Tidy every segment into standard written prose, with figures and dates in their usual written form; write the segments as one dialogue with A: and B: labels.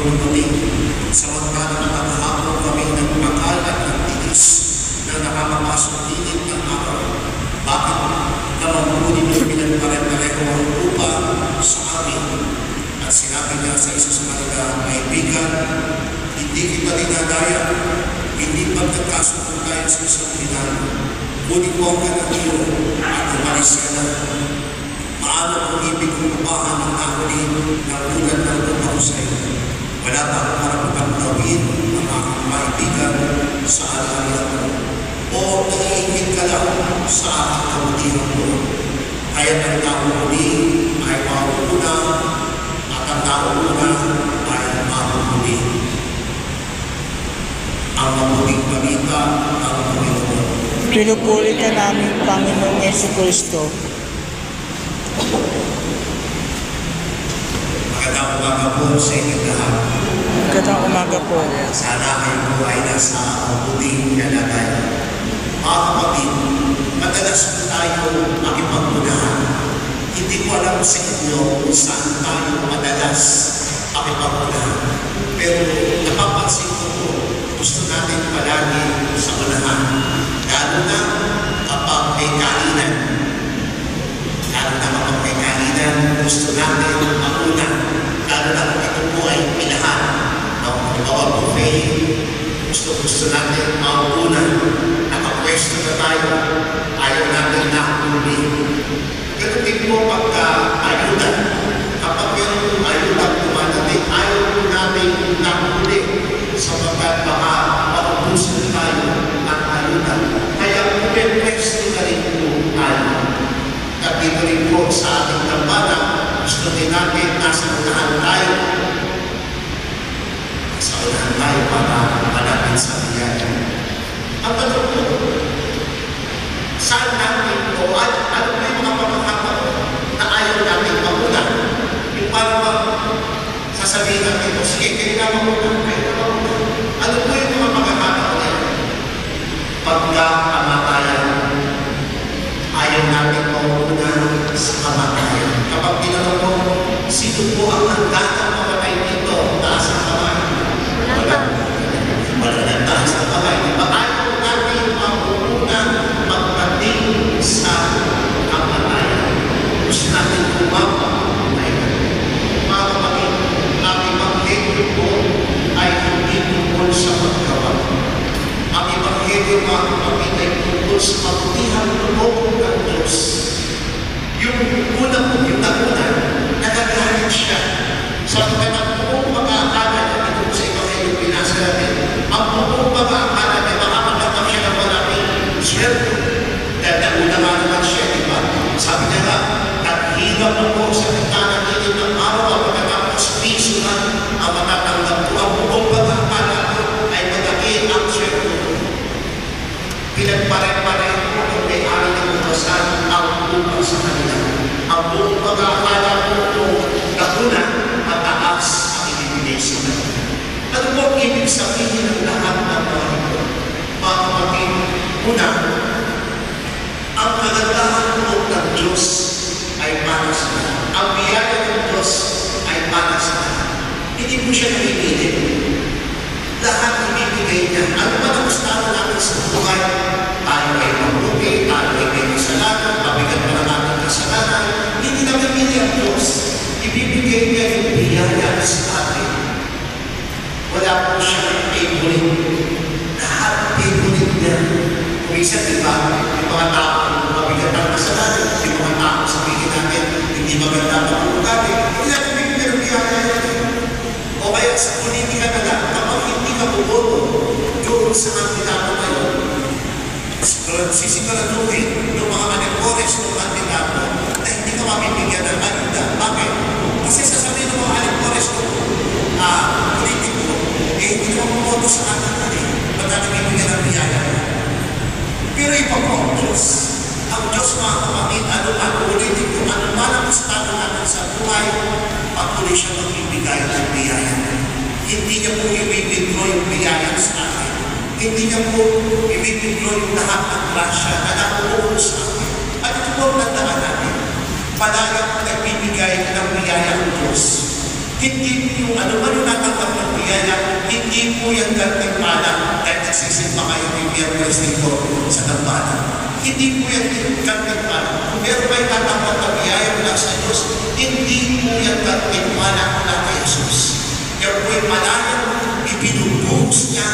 A: mo kami. Samantalang maghapon kami nagpakalat ng tinis na nakakapasok dinit ng araw. Bakit naman po ninyo pinagpare-pareho ang lupa sa amin? At sinabi niya sa isa sa kanila, kaibigan, hindi kita dinadaya, hindi pagkakasundo tayo sa isang pinano. Kunin mo ang kanang iyo at umalis ka na. Paano kung ibig kong upahan ng ahuli ng ulan ng lupa ko sa iyo? Wala pa akong karapatang gawin ang aking kaibigan sa alaala mo. O naiingit ka lang sa aking kabutihan mo. Kaya ang nahuhuli ay mahuhuna at ang nahuhuna ay mahuhuli. Ang mabuting balita ng Panginoon.
B: Pinupuri ka namin, Panginoong Jesucristo.
A: Magandang umaga po sa inyong lahat.
B: Magandang umaga po.
A: Sana kayo po ay nasa mabuting kalagayan. Mga kapatid, madalas po tayo makipagpunahan. Hindi ko alam sa inyo kung saan tayo madalas makipagpunahan. Pero napapansin ko po, gusto natin palagi sa unahan. Lalo na kapag may kainan. Lalo na kapag may kainan, gusto natin mauna. Lalo na kung ito po ay pinahan. Bawal buffet, gusto natin mauna. Nakapwesto na tayo, ayaw natin nakahuli. Ganun din po pagka-ayuda. Kapag yung ayuda dumadating, ayaw natin nakahuli sapagkat baka maubusan tayo ng ayuda. Kaya pwesto na rin po tayo. At dito rin po sa ating tambana, gusto din natin nasa unahan tayo. Sa unahan tayo para malapit sa biyaya. Ang tanong po, saan natin o ano ba yung mga pagkakataon na ayaw natin mauna? Yung parang sasabihin natin, sige, kailangan mauna, ano po yung mga pagkakataon yan? Pagka-kamatayan, ayaw natin mauna sa kamatayan. Kapag tinanong mo, sino po ang nagdatang mamatay dito? Taas ang kamay. Wala na taas ang kamay. Ayaw natin mauna pagdating sa kamatayan. Gusto natin kumapa. Mga kapatid, ating pag-ibig po ay hindi tungkol sa paggawa. Ang Ebanghelyo, mga kapatid, ay tungkol sa mabutihan loob ng Diyos. Yung una po, yung nauna, nagagalit siya. Sa mga buong pag-aakala na ito sa Ebanghelyo pinasa natin, ang buong pag-aakala na makakatanggap siya ng maraming swerte. Dahil nauna nga naman siya, di ba? Sabi niya nga, naghilap ako sa bintana nilin ng araw ang pagkatapos piso na ang matatanggap ko. Ang buong pag-aakala ko ay malaki ang swerte. Pinagpare-pare ko kung may-ari ng umasan ang lupa sa kanila. Ang buong pag-aakala ko ito nauna, mataas ang ibibigay sa kanila. Ano po ang ibig sabihin ng lahat ng mga ito? Mga kapatid, una, ang kagandahan loob ng Diyos ay para sa lahat. Ang biyaya ng Diyos ay para sa lahat. Hindi po siya namimili. Lahat ibibigay niya. Ano ba na gustahan natin sa buhay? Tayo ay mabuti, tayo ay may kasalanan, mabigat pa ng ating kasalanan. Hindi namimili ang Diyos. Ibibigay niya yung biyaya sa atin. Wala po siyang favorite. Lahat favorite niya. Kung isa, diba, yung mga tao, mabigat ang kasalanan, yung mga tao sabihin natin, hindi maganda pag-ugali, hindi natin bibigyan ng biyaya natin. O kaya sa politika na lang, kapag hindi ka buboto, doon sa kandidato ngayon, sisiguraduhin yung mga anipores ng kandidato na hindi ka mabibigyan ng ayuda. Bakit? Kasi sasabihin ng mga anipores ng politiko, hindi naman bumoto sa kandidato. Ba't natin bibigyan ng biyaya? Pero iba po ang Diyos. Ang Diyos, mga kapatid, ano ulitin ko, ano man ang estado natin sa buhay, patuloy siya magbibigay ng biyaya. Hindi niya po i-withdraw yung biyaya sa akin. Hindi niya po i-withdraw yung lahat ng grasya na nakukulong sa akin. At ito po ang tandaan natin. Palagi ang nagbibigay ng biyaya ng Diyos. Hindi po ano man yung natanggap ng biyaya, hindi po yan gantimpala dahil nagsisimba kayo ng Miyerkules dito sa dambana. Hindi po yan gantimpala. Kung meron kayo tatanggap ng biyaya mula sa Diyos, hindi po yan gantimpala mula kay Jesus. Yan po yung malayang ibinubuhos niya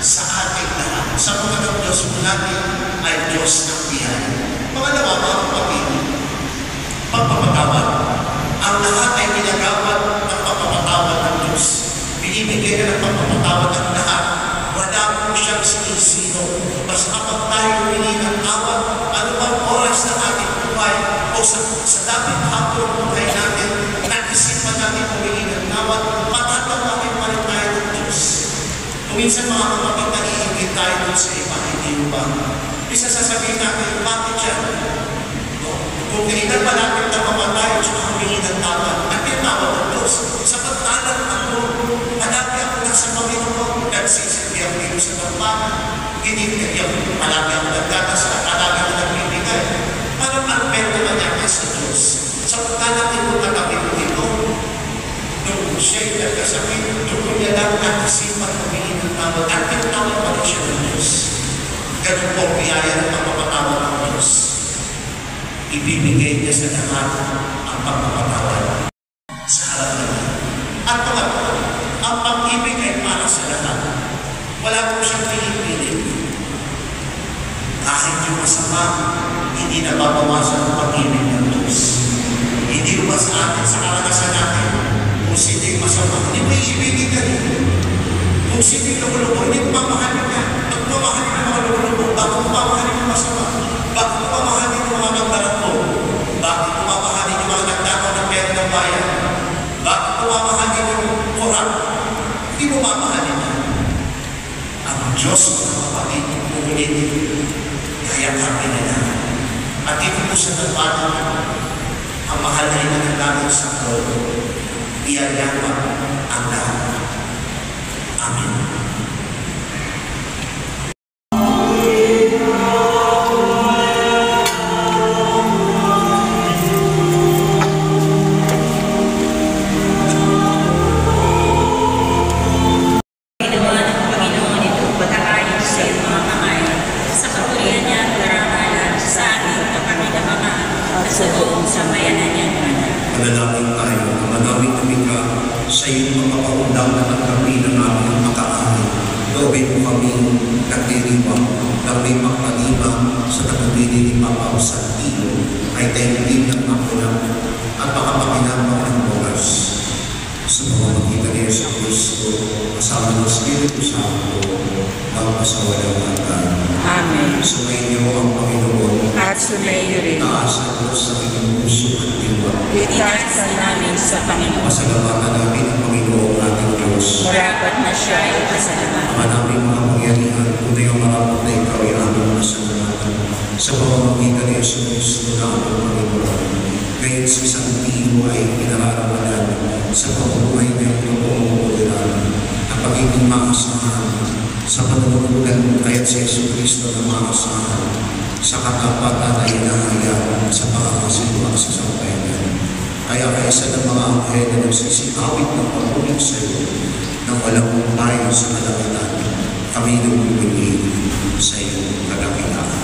A: sa ating lahat. Sa mga ng Diyos po natin ay Diyos ng biyaya. Pangalawa, mga kapatid, pagpapatawad. Ang lahat ay ginagawad ng pagpapatawad ng Diyos. Binibigay na ng pagpapatawad ng lahat. Wala po siyang sinisino. Basta kapag tayo humingi ng tawad, anumang oras na ating buhay o sa dating hapon ng buhay natin, nag-isipan natin humingi ng tawad, matatawagin pa rin tayo ng Diyos. Kung minsan mga kapatid, naiingit tayo dun sa iba, hindi ba? Isa sasabihin natin, bakit yan? Kung kailan malapit na mamatay, tsaka humingi ng tawad, at tinawad ng Diyos. Sa pagtalan ako, malapit ako na sa Panginoon, nagsisilbi ako dito sa dambana, hindi ako, malapit ako nagdadasal, malapit ako nagbibigay. Parang unfair naman yan sa Diyos. Sa pagtalan ito katabi ko dito, nung siya'y nagkasakit, doon niya lang nakasipan humingi ng tawad, at tinawad pa rin siya ng Diyos. Ganun po biyaya ng pagpapatawad ng Diyos. Ibibigay niya sa lahat ang pagpapatawad sa harap naman. At pangatlo, ang pag-ibig ay para sa lahat. Wala po siyang pinipilit. Kahit yung masama, hindi nababawasan ang pag-ibig ng Diyos. Hindi ba sa atin, sa karanasan natin, kung sino yung masama, hindi mo iibigin ka rin. Kung sino yung lumulo, hindi mo mamahalin ka. Pag mamahalin ng mga lumulo, bakit mo mamahalin ng masama? Bakit mo mamahalin ng mga magbarakbo? Bakit mo mamahalin yung mga nagtakaw ng pera ng bayan? Bakit mo mamahalin yung kurang? Hindi mo mamahalin na. Ang Diyos, mga kapatid, umulit. Kaya kami na lang. At dito po sa dambana, ang mahal na rin ng langit sa trono, iyayaman ang lahat. Amen.
C: Manalangin tayo, manaming tumika sa iyong pagpapaundang na kami ng aming makakain. Gawin mo kami nagdiriwang na may magpalima sa tagubilin ni Papa Santiago ay tayo ng makulang at makapakinabang ng oras. Sa pamamagitan ni Yesu Cristo, kasama ng Espiritu Santo, magpasawalang hanggan.
B: Amen.
C: Sumayin niyo ang Panginoon
B: At sumayo rin.
C: taas at Diyos sa inyong puso at diwa.
B: Itaas namin sa Panginoon.
C: Pasalamatan namin ang Panginoon ating Diyos.
B: Marapat na siya ay pasalamatan.
C: Ama namin mga pangyarihan, tunay ang marapot na ikaw ay aming masalamatan. Sa pamamagitan ni Yesu Cristo na aming Panginoon. Ngayon si Santiago ay pinararawalan sa pamumuhay ng buong kulirano ang pagiging maasahan sa panunulugan kaya't si Yesu Cristo na maasahan sa katapatan ay inahayag sa pangangasiwang sa sampayan. Kaya kaisa ng mga anghel na nagsisikawit ng pagpuling sa iyo nang walang tayo sa kalangitan, kami lumulungin sa iyong kadakilaan.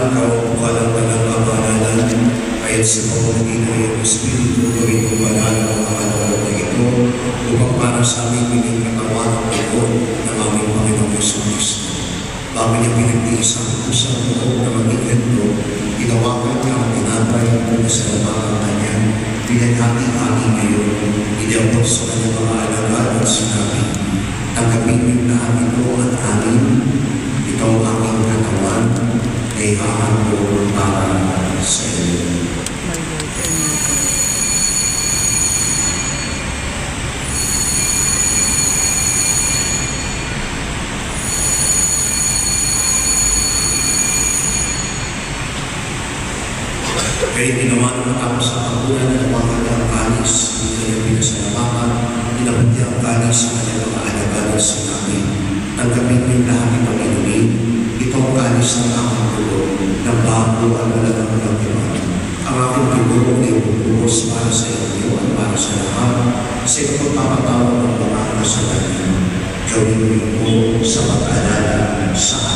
C: ikaw bukalang talang-abalanan, kaya't sa pamamagitan ng Espiritu gawin mo banal ang mga loob na ito upang para sa aming piling katawan ng loob ng aming Panginoong Jesucristo. Bago niya pinagtiis ang kusang loob na maging ganito, ginawakan niya ang tinapay kung sa lamangang kanya, pinaghati-hati ngayon, idabot sa kanyang mga alagad at sinabi, tanggapin niyo lahat ito at amin, ito ang aking katawan, na ihahandog para sa iyo. Kaya ginawa na matapos ang pagkuhan na nawakan niya ang kalis, hindi kanya pinasalamakan, inabot niya ang kalis sa kanyang mga alagad at sinabi, tanggapin niyo lahat itong inumin, ito ang kalis ng aking dugo, ng bago at walang pagkiman. Ang aking dugo ay bubugos para sa inyo at para sa lahat, sa ipagpapatawag ng mga kasalanan. Gawin niyo ito sa pag-alala sa akin.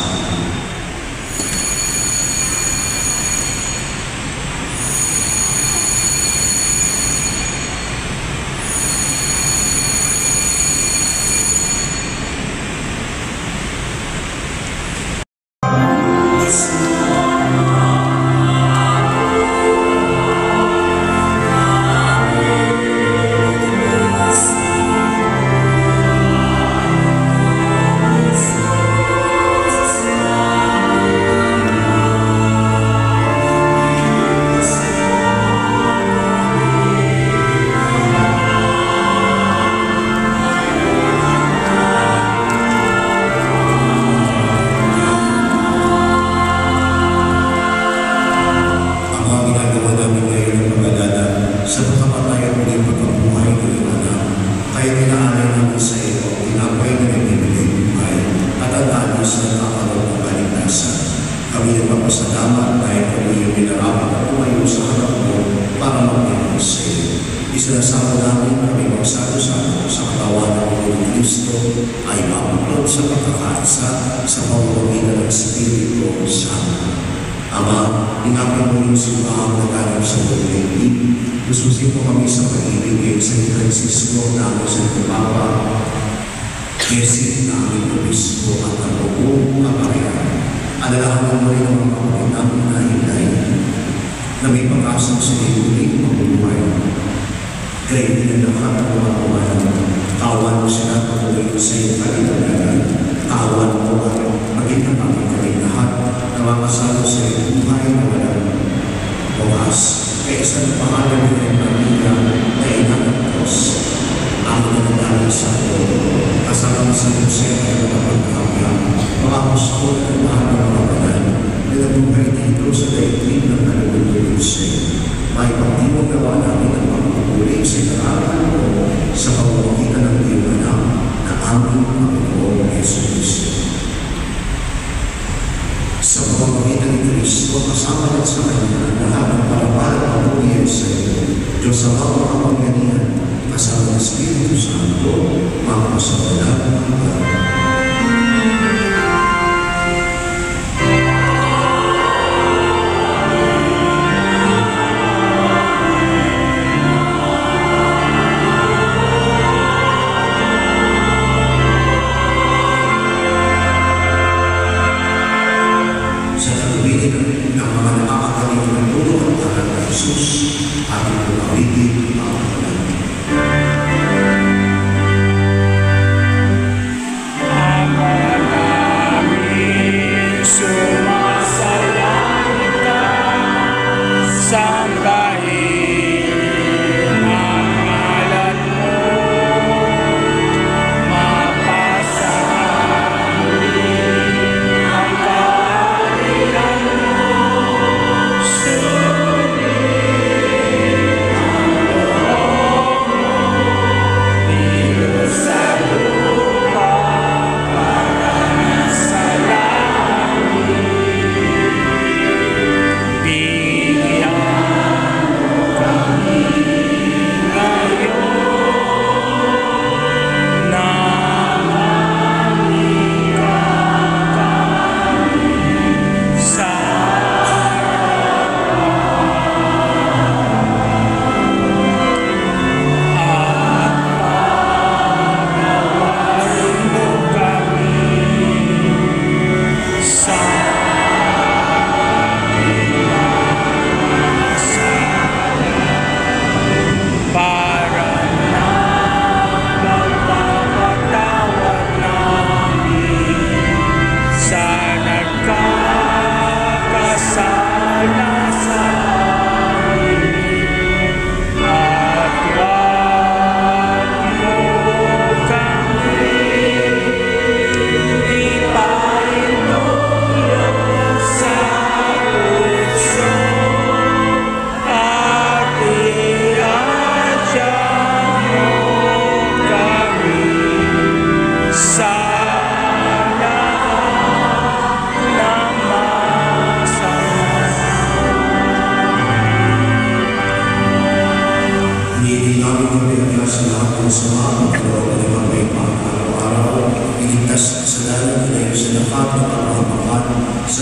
C: Isinasama namin kami magsalo-salo sa katawan ng Panginoong Kristo ay mabuklod sa pagkakaisa sa pamamagitan ng Espiritu Santo. Ama, ingapin mo yung simbahang naganap sa buong daigdig. Gustusin mo kami sa pag-ibig kay San Francisco na aming Santo Papa, Yesit na aming Obispo at ang buong kaparian. Alalahanan mo rin ang mga kapatid namin na hinay na may pag-asang sa iyong mabubuhay. Kaya pinalaman ang mga kumahan, tawan mo sila patuloy sa iyong kalimutan, tawan mo at maging naman kami lahat na makasalo sa iyong buhay na walang bukas. Kaya isang pangalan niya ang Maria na ina ng Diyos, ang nananalig sa iyo, kasama sa Diyos ay napagkakamya, mga gusto at lahat ng mga banal, na nabuhay dito sa daigdig ng nalulunod sa iyo. May pagdiwag gawa namin ang pagpupuli sa ikarapan mo sa pamamagitan ng iyong anak na aming Panginoong Jesucristo. Sa pamamagitan ni Kristo, kasama at sa Kanya, lahat ng parapal at pamumuhay sa iyo, Diyos ang mga kapangyarihan, kasama ng Espiritu Santo, magpasawalan ng Panginoon.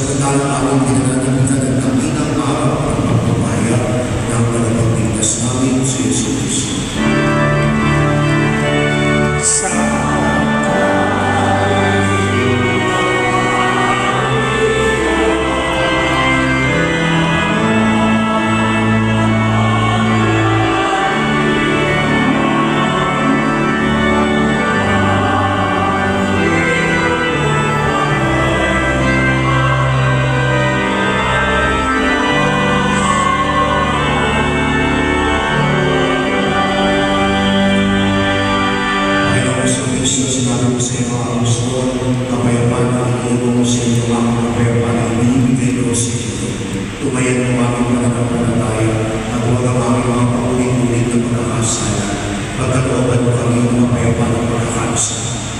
C: Samantalang aming pinananamitan ang dakilang araw ng pagpapahayag ng tagapagligtas namin si Yesu Cristo.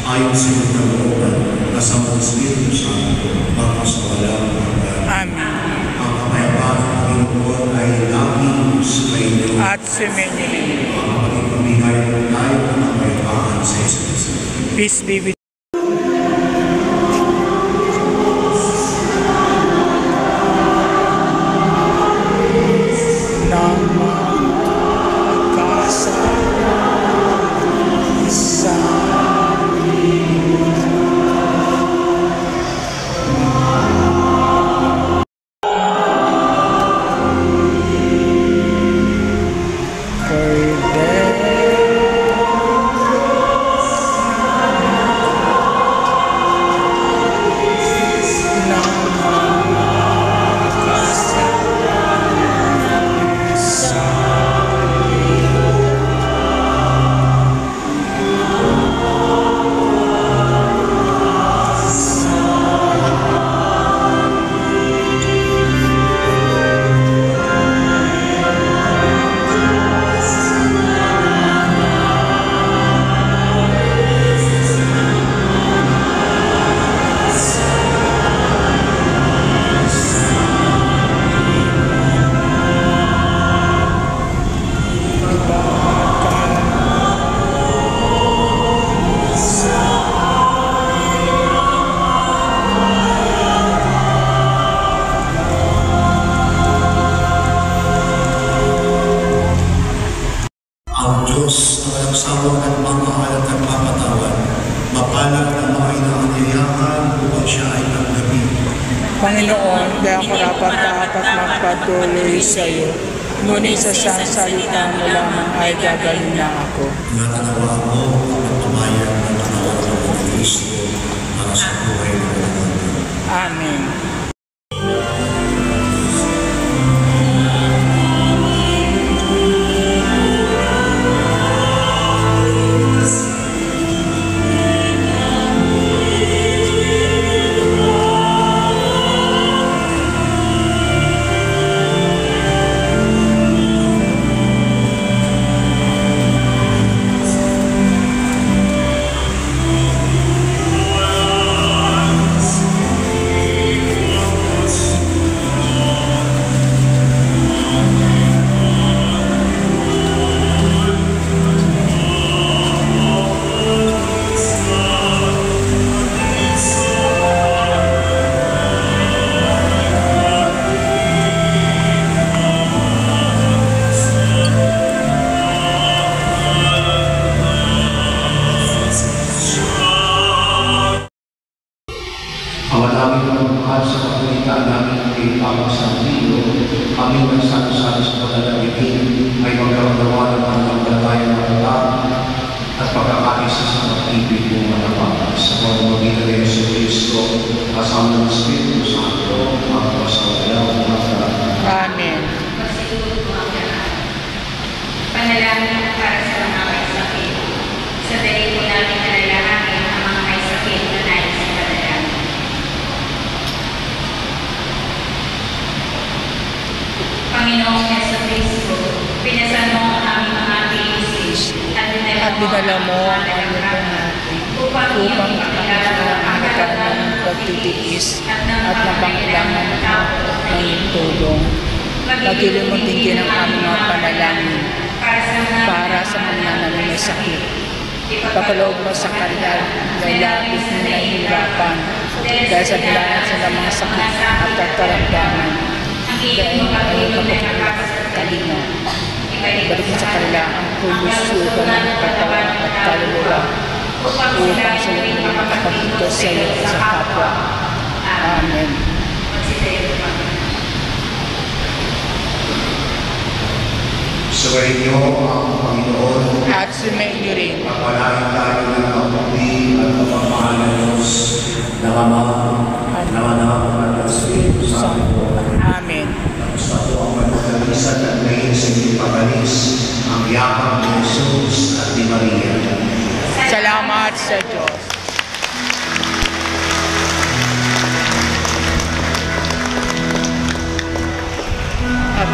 C: Ayon sa iyong kalooban, kasama ng Espiritu Santo, magpasawala hanggan.
B: Amen.
C: Ang kapayapaan ng Panginoon ay laging sumainyo.
B: At sumainyo.
C: Ang pagpapamigay tayo ng kapayapaan sa Yesu Cristo.
B: Peace be with Panginoon, di ako dapat magpatuloy sa iyo. Ngunit sa siyang salita mo lamang ay gagaling na ako.
C: Natanawa mo ang pagpamayag ng panawagan ng Kristo para sa buhay ng mga.
B: Amen.
C: Aming nagsasali sa panalangin ay magkaroon ng pananampalataya ng tao at pagkakaisa sa pag-ibig ng manapang sa pamamagitan ng Yesu Cristo kasama ng Espiritu Santo ang pasawalang hanggan.
B: Amen.
D: Panalangin para sa mga may sakit. Sa dali po namin nalalahanin ang mga may sakit na nais sa panalangin. Panginoong Yesu Cristo, pinasan mo ang aming mga tiisin at dinala mo ang aming natin upang ipakilala ang kagalakan ng pagtitiis at napangailangan ng tulong. Paglimutin din ang aming mga panalangin para sa mga namin may sakit. Ipagkaloob mo sa kanila lalapit na nahihirapan
B: dahil sa bilangan sa mga sakit at kakaramdaman. Dahil ayaw kalinga. Ibalik mo sa kanila ang kulusugan ng katawan at kaluluwa upang sila ay makapagputos sa iyo at sa kapwa. Amen.
C: Suwain niyo ang Panginoon
B: At sumainyo rin.
C: pagpalain tayo ng kapatid at kapamahal ng Diyos ng Ama, ng Anak at ng Espiritu Santo.
B: Amen.
C: Tapos na po ang pagkakalisan at ngayon sa inyong pagalis ang yakap ni Jesus at ni Maria.
B: Salamat sa Diyos. At